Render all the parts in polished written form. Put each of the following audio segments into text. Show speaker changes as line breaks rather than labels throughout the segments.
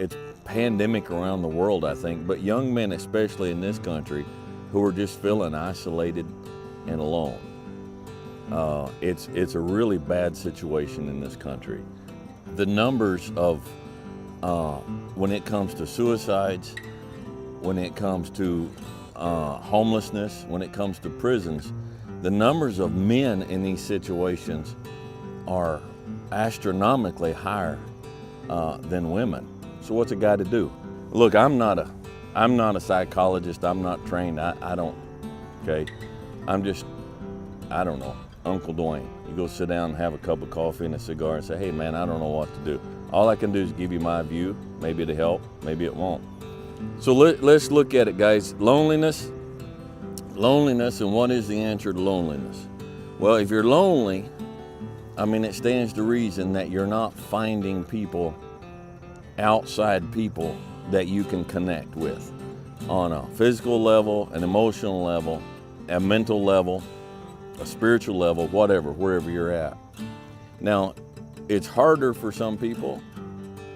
it's pandemic around the world, I think, but young men, especially in this country, who are just feeling isolated and alone. It's a really bad situation in this country. The numbers of when it comes to suicides, when it comes to homelessness, when it comes to prisons, the numbers of men in these situations are astronomically higher than women. So what's a guy to do? Look, I'm not a psychologist. I'm not trained. I don't, okay? I don't know, Uncle Dwayne. You go sit down and have a cup of coffee and a cigar and say, hey man, I don't know what to do. All I can do is give you my view. Maybe it'll help, maybe it won't. So let's look at it, guys. Loneliness, and what is the answer to loneliness? Well, if you're lonely, I mean, it stands to reason that you're not finding people, outside people, that you can connect with on a physical level, an emotional level, a mental level, a spiritual level, whatever, wherever you're at. Now, it's harder for some people,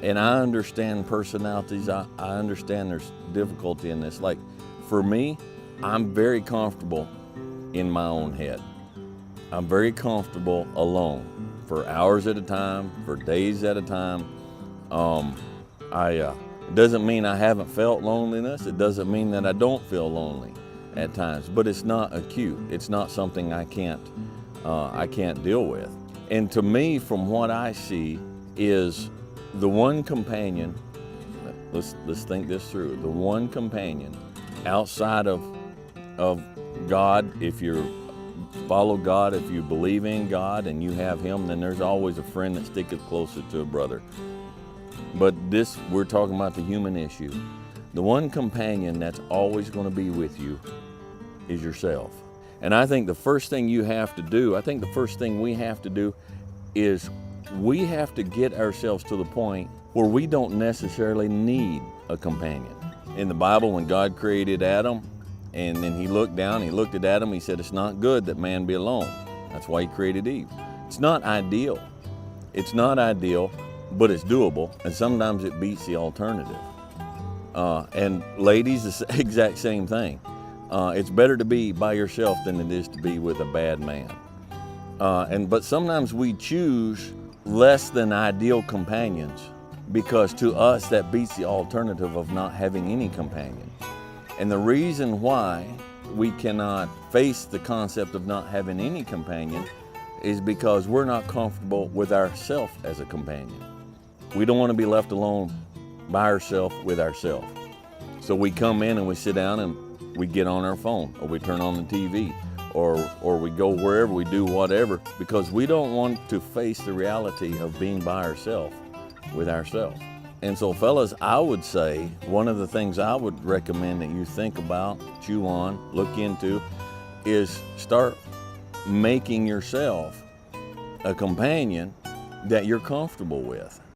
and I understand personalities. I understand there's difficulty in this. Like, for me, I'm very comfortable in my own head. I'm very comfortable alone for hours at a time, for days at a time. It doesn't mean I haven't felt loneliness. It doesn't mean that I don't feel lonely at times, but it's not acute. It's not something I can't deal with. And to me, from what I see, is the one companion, let's think this through, the one companion outside of God, if you follow God, if you believe in God and you have Him, then there's always a friend that sticketh closer to a brother. But this, we're talking about the human issue. The one companion that's always going to be with you is yourself. And I think the first thing you have to do, I think the first thing we have to do is we have to get ourselves to the point where we don't necessarily need a companion. In the Bible, when God created Adam, and then He looked down, He looked at Adam, He said, it's not good that man be alone. That's why He created Eve. It's not ideal. It's not ideal, but it's doable, and sometimes it beats the alternative. And ladies, the exact same thing. It's better to be by yourself than it is to be with a bad man. But sometimes we choose less than ideal companions because to us that beats the alternative of not having any companion. And the reason why we cannot face the concept of not having any companion is because we're not comfortable with ourselves as a companion. We don't want to be left alone by ourselves with ourselves. So we come in and we sit down and we get on our phone, or we turn on the TV, or we go wherever, we do whatever, because we don't want to face the reality of being by ourselves with ourselves. And so fellas, I would say one of the things I would recommend that you think about, chew on, look into, is start making yourself a companion that you're comfortable with.